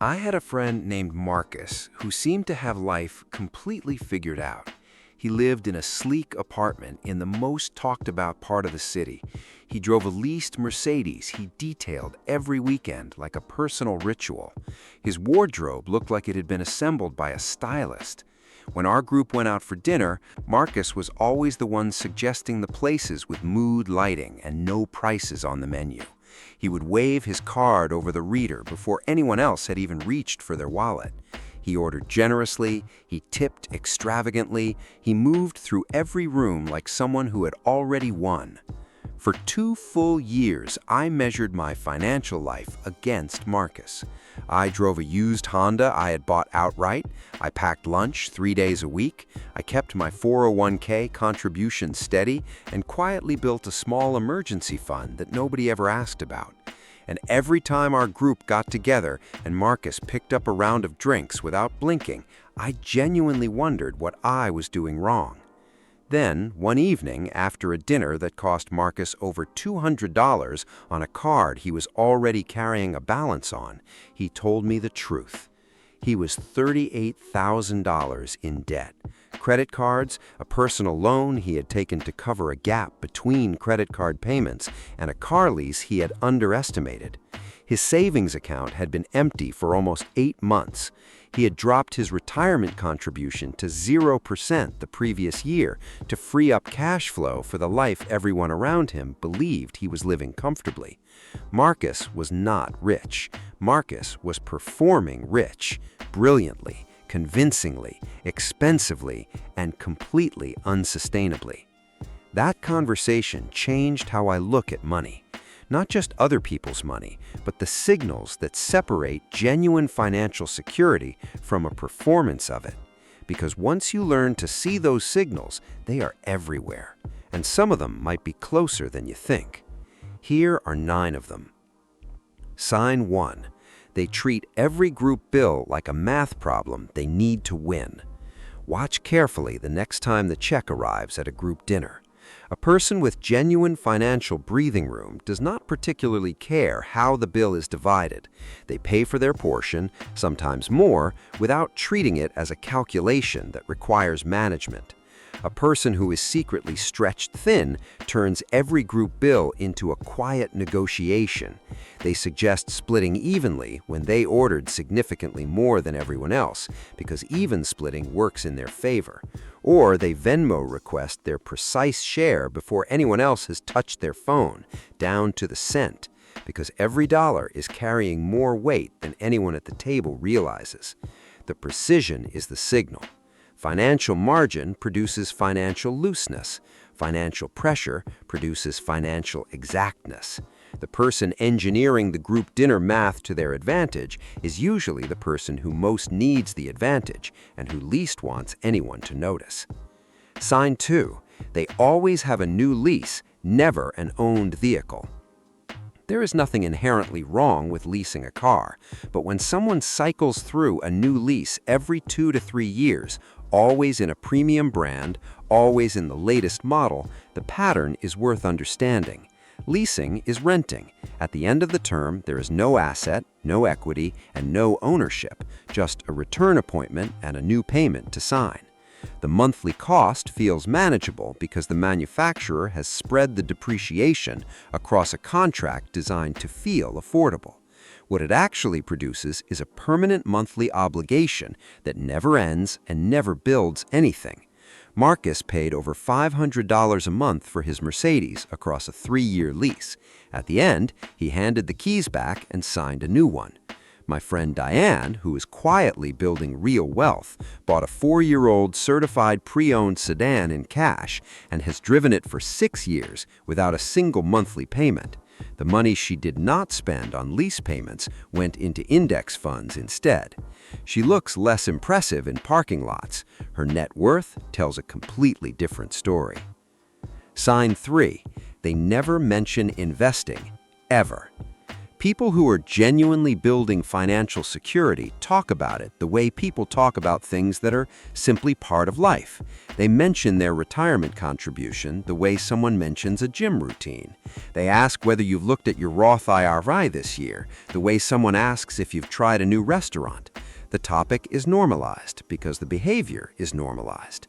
I had a friend named Marcus who seemed to have life completely figured out. He lived in a sleek apartment in the most talked about part of the city. He drove a leased Mercedes he detailed every weekend like a personal ritual. His wardrobe looked like it had been assembled by a stylist. When our group went out for dinner, Marcus was always the one suggesting the places with mood lighting and no prices on the menu. He would wave his card over the reader before anyone else had even reached for their wallet. He ordered generously, he tipped extravagantly, he moved through every room like someone who had already won. For 2 full years, I measured my financial life against Marcus. I drove a used Honda I had bought outright. I packed lunch 3 days a week. I kept my 401k contribution steady and quietly built a small emergency fund that nobody ever asked about. And every time our group got together and Marcus picked up a round of drinks without blinking, I genuinely wondered what I was doing wrong. Then, one evening, after a dinner that cost Marcus over $200 on a card he was already carrying a balance on, he told me the truth. He was $38,000 in debt. Credit cards, a personal loan he had taken to cover a gap between credit card payments, and a car lease he had underestimated. His savings account had been empty for almost 8 months. He had dropped his retirement contribution to 0% the previous year to free up cash flow for the life everyone around him believed he was living comfortably. Marcus was not rich. Marcus was performing rich, brilliantly, convincingly, expensively, and completely unsustainably. That conversation changed how I look at money. Not just other people's money, but the signals that separate genuine financial security from a performance of it. Because once you learn to see those signals, they are everywhere, and some of them might be closer than you think. Here are 9 of them. Sign 1. They treat every group bill like a math problem they need to win. Watch carefully the next time the check arrives at a group dinner. A person with genuine financial breathing room does not particularly care how the bill is divided. They pay for their portion, sometimes more, without treating it as a calculation that requires management. A person who is secretly stretched thin turns every group bill into a quiet negotiation. They suggest splitting evenly when they ordered significantly more than everyone else, because even splitting works in their favor. Or they Venmo request their precise share before anyone else has touched their phone, down to the cent, because every dollar is carrying more weight than anyone at the table realizes. The precision is the signal. Financial margin produces financial looseness. Financial pressure produces financial exactness. The person engineering the group dinner math to their advantage is usually the person who most needs the advantage and who least wants anyone to notice. Sign 2. They always have a new lease, never an owned vehicle. There is nothing inherently wrong with leasing a car, but when someone cycles through a new lease every 2 to 3 years, always in a premium brand, always in the latest model, the pattern is worth understanding. Leasing is renting. At the end of the term, there is no asset, no equity, and no ownership, just a return appointment and a new payment to sign. The monthly cost feels manageable because the manufacturer has spread the depreciation across a contract designed to feel affordable. What it actually produces is a permanent monthly obligation that never ends and never builds anything. Marcus paid over $500 a month for his Mercedes across a 3-year lease. At the end, he handed the keys back and signed a new one. My friend Diane, who is quietly building real wealth, bought a 4-year-old certified pre-owned sedan in cash and has driven it for 6 years without a single monthly payment. The money she did not spend on lease payments went into index funds instead. She looks less impressive in parking lots. Her net worth tells a completely different story. Sign 3. They never mention investing, ever. People who are genuinely building financial security talk about it the way people talk about things that are simply part of life. They mention their retirement contribution the way someone mentions a gym routine. They ask whether you've looked at your Roth IRA this year, the way someone asks if you've tried a new restaurant. The topic is normalized because the behavior is normalized.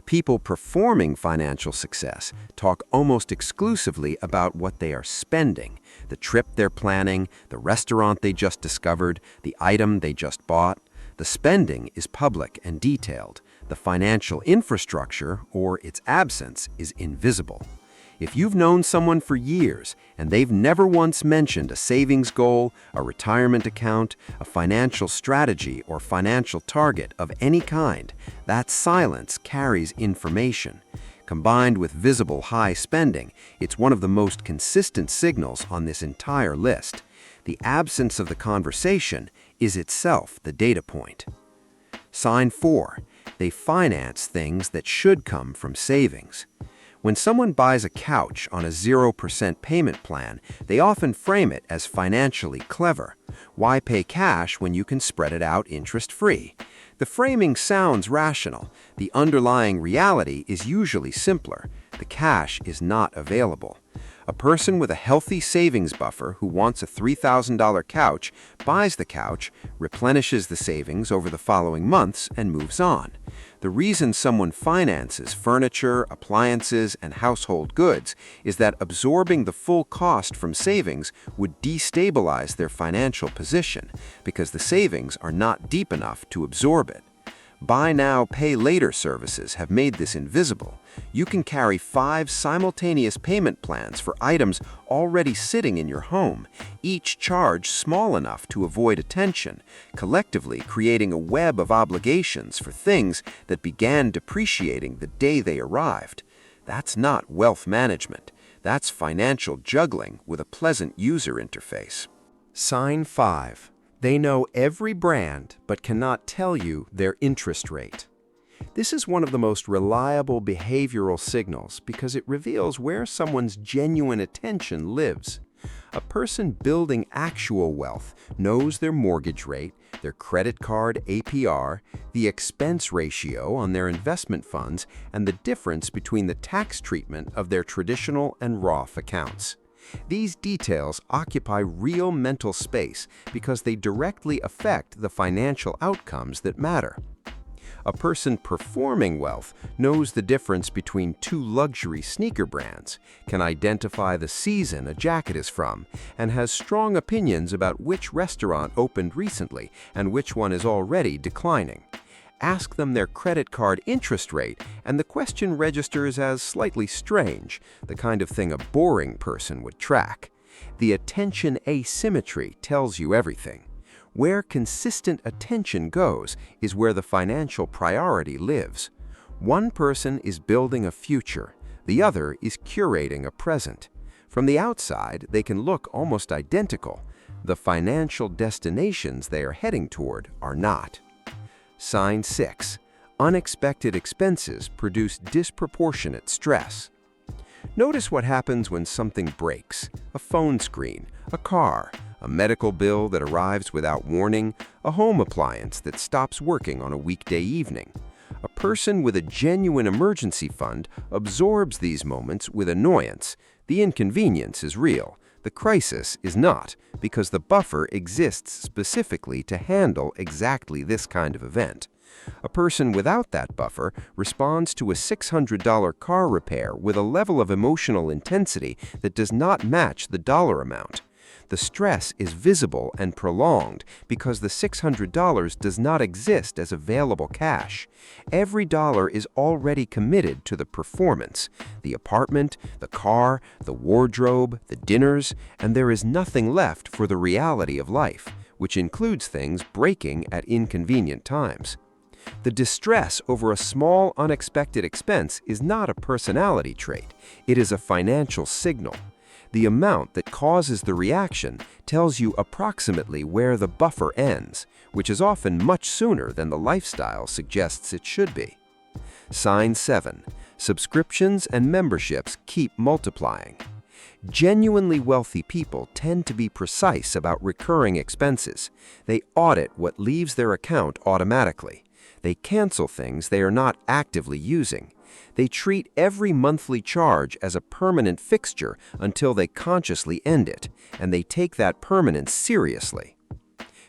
People performing financial success talk almost exclusively about what they are spending, the trip they're planning, the restaurant they just discovered, the item they just bought. The spending is public and detailed. The financial infrastructure, or its absence, is invisible. If you've known someone for years and they've never once mentioned a savings goal, a retirement account, a financial strategy, or financial target of any kind, that silence carries information. Combined with visible high spending, it's one of the most consistent signals on this entire list. The absence of the conversation is itself the data point. Sign 4. They finance things that should come from savings. When someone buys a couch on a 0% payment plan, they often frame it as financially clever. Why pay cash when you can spread it out interest-free? The framing sounds rational. The underlying reality is usually simpler. The cash is not available. A person with a healthy savings buffer who wants a $3,000 couch buys the couch, replenishes the savings over the following months, and moves on. The reason someone finances furniture, appliances, and household goods is that absorbing the full cost from savings would destabilize their financial position because the savings are not deep enough to absorb it. Buy now, pay later services have made this invisible. You can carry 5 simultaneous payment plans for items already sitting in your home, each charge small enough to avoid attention, collectively creating a web of obligations for things that began depreciating the day they arrived. That's not wealth management. That's financial juggling with a pleasant user interface. Sign 5. They know every brand but cannot tell you their interest rate. This is one of the most reliable behavioral signals because it reveals where someone's genuine attention lives. A person building actual wealth knows their mortgage rate, their credit card APR, the expense ratio on their investment funds, and the difference between the tax treatment of their traditional and Roth accounts. These details occupy real mental space because they directly affect the financial outcomes that matter. A person performing wealth knows the difference between 2 luxury sneaker brands, can identify the season a jacket is from, and has strong opinions about which restaurant opened recently and which one is already declining. Ask them their credit card interest rate, and the question registers as slightly strange, the kind of thing a boring person would track. The attention asymmetry tells you everything. Where consistent attention goes is where the financial priority lives. One person is building a future, the other is curating a present. From the outside, they can look almost identical. The financial destinations they are heading toward are not. Sign 6. Unexpected expenses produce disproportionate stress. Notice what happens when something breaks: a phone screen, a car, a medical bill that arrives without warning, a home appliance that stops working on a weekday evening. A person with a genuine emergency fund absorbs these moments with annoyance. The inconvenience is real. The crisis is not, because the buffer exists specifically to handle exactly this kind of event. A person without that buffer responds to a $600 car repair with a level of emotional intensity that does not match the dollar amount. The stress is visible and prolonged because the $600 does not exist as available cash. Every dollar is already committed to the performance: the apartment, the car, the wardrobe, the dinners, and there is nothing left for the reality of life, which includes things breaking at inconvenient times. The distress over a small, unexpected expense is not a personality trait. It is a financial signal. The amount that causes the reaction tells you approximately where the buffer ends, which is often much sooner than the lifestyle suggests it should be. Sign 7. Subscriptions and memberships keep multiplying. Genuinely wealthy people tend to be precise about recurring expenses. They audit what leaves their account automatically. They cancel things they are not actively using. They treat every monthly charge as a permanent fixture until they consciously end it, and they take that permanence seriously.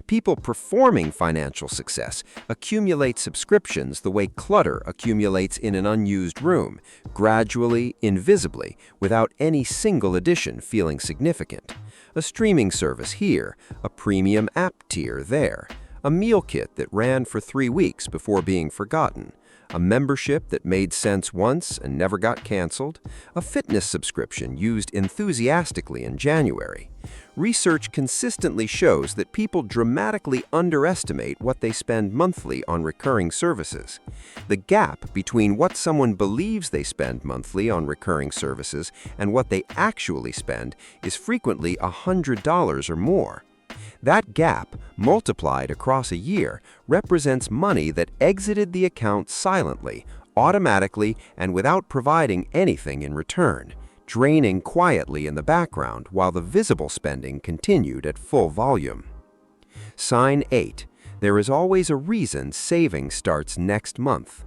People performing financial success accumulate subscriptions the way clutter accumulates in an unused room, gradually, invisibly, without any single addition feeling significant. A streaming service here, a premium app tier there, a meal kit that ran for 3 weeks before being forgotten, a membership that made sense once and never got canceled, a fitness subscription used enthusiastically in January. Research consistently shows that people dramatically underestimate what they spend monthly on recurring services. The gap between what someone believes they spend monthly on recurring services and what they actually spend is frequently $100 or more. That gap, multiplied across a year, represents money that exited the account silently, automatically, and without providing anything in return, draining quietly in the background while the visible spending continued at full volume. Sign 8. There is always a reason saving starts next month.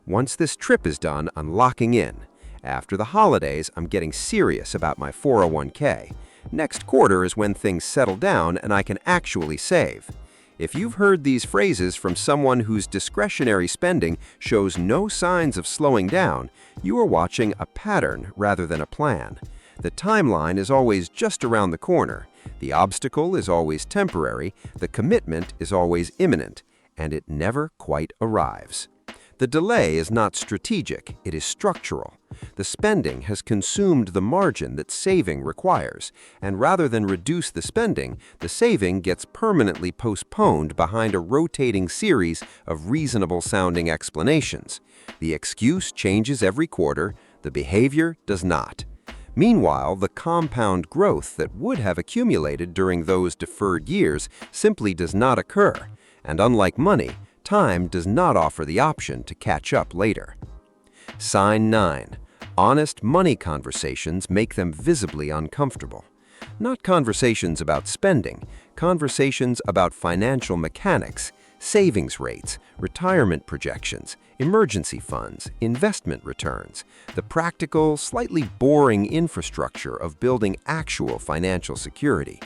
Once this trip is done, I'm locking in. After the holidays, I'm getting serious about my 401k. Next quarter is when things settle down and I can actually save. If you've heard these phrases from someone whose discretionary spending shows no signs of slowing down, you are watching a pattern rather than a plan. The timeline is always just around the corner. The obstacle is always temporary. The commitment is always imminent, and it never quite arrives. The delay is not strategic, it is structural. The spending has consumed the margin that saving requires, and rather than reduce the spending, the saving gets permanently postponed behind a rotating series of reasonable-sounding explanations. The excuse changes every quarter, the behavior does not. Meanwhile, the compound growth that would have accumulated during those deferred years simply does not occur, and unlike money, time does not offer the option to catch up later. Sign 9. Honest money conversations make them visibly uncomfortable. Not conversations about spending, conversations about financial mechanics, savings rates, retirement projections, emergency funds, investment returns, the practical, slightly boring infrastructure of building actual financial security.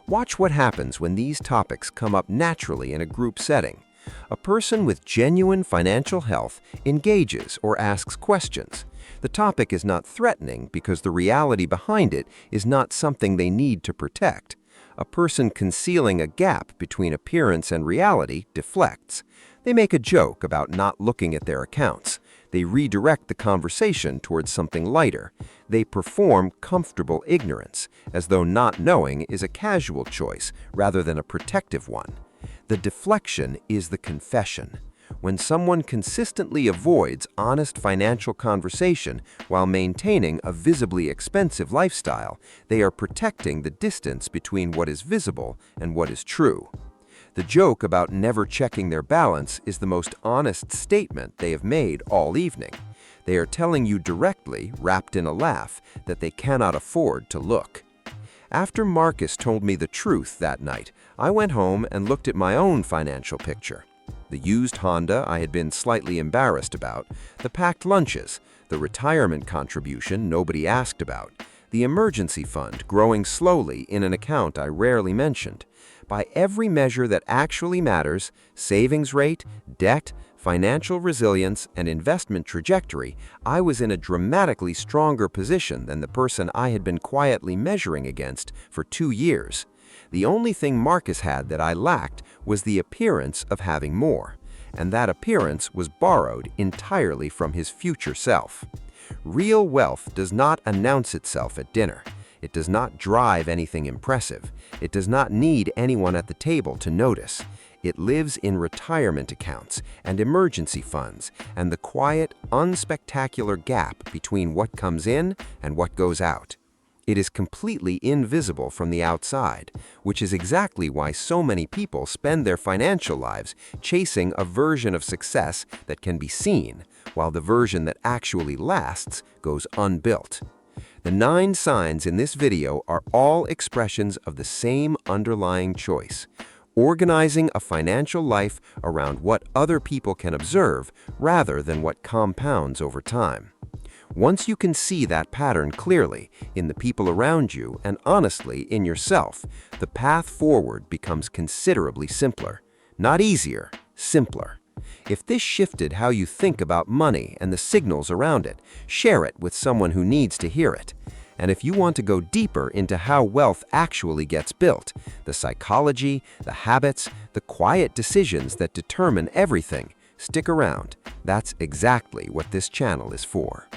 Watch what happens when these topics come up naturally in a group setting. A person with genuine financial health engages or asks questions. The topic is not threatening because the reality behind it is not something they need to protect. A person concealing a gap between appearance and reality deflects. They make a joke about not looking at their accounts. They redirect the conversation towards something lighter. They perform comfortable ignorance, as though not knowing is a casual choice rather than a protective one. The deflection is the confession. When someone consistently avoids honest financial conversation while maintaining a visibly expensive lifestyle, they are protecting the distance between what is visible and what is true. The joke about never checking their balance is the most honest statement they have made all evening. They are telling you directly, wrapped in a laugh, that they cannot afford to look. After Marcus told me the truth that night, I went home and looked at my own financial picture. The used Honda I had been slightly embarrassed about, the packed lunches, the retirement contribution nobody asked about, the emergency fund growing slowly in an account I rarely mentioned. By every measure that actually matters, savings rate, debt, financial resilience, and investment trajectory, I was in a dramatically stronger position than the person I had been quietly measuring against for 2 years. The only thing Marcus had that I lacked was the appearance of having more, and that appearance was borrowed entirely from his future self. Real wealth does not announce itself at dinner. It does not drive anything impressive. It does not need anyone at the table to notice. It lives in retirement accounts and emergency funds and the quiet, unspectacular gap between what comes in and what goes out. It is completely invisible from the outside, which is exactly why so many people spend their financial lives chasing a version of success that can be seen, while the version that actually lasts goes unbuilt. The 9 signs in this video are all expressions of the same underlying choice: organizing a financial life around what other people can observe rather than what compounds over time. Once you can see that pattern clearly in the people around you and honestly in yourself, the path forward becomes considerably simpler. Not easier, simpler. If this shifted how you think about money and the signals around it, share it with someone who needs to hear it. And if you want to go deeper into how wealth actually gets built, the psychology, the habits, the quiet decisions that determine everything, stick around. That's exactly what this channel is for.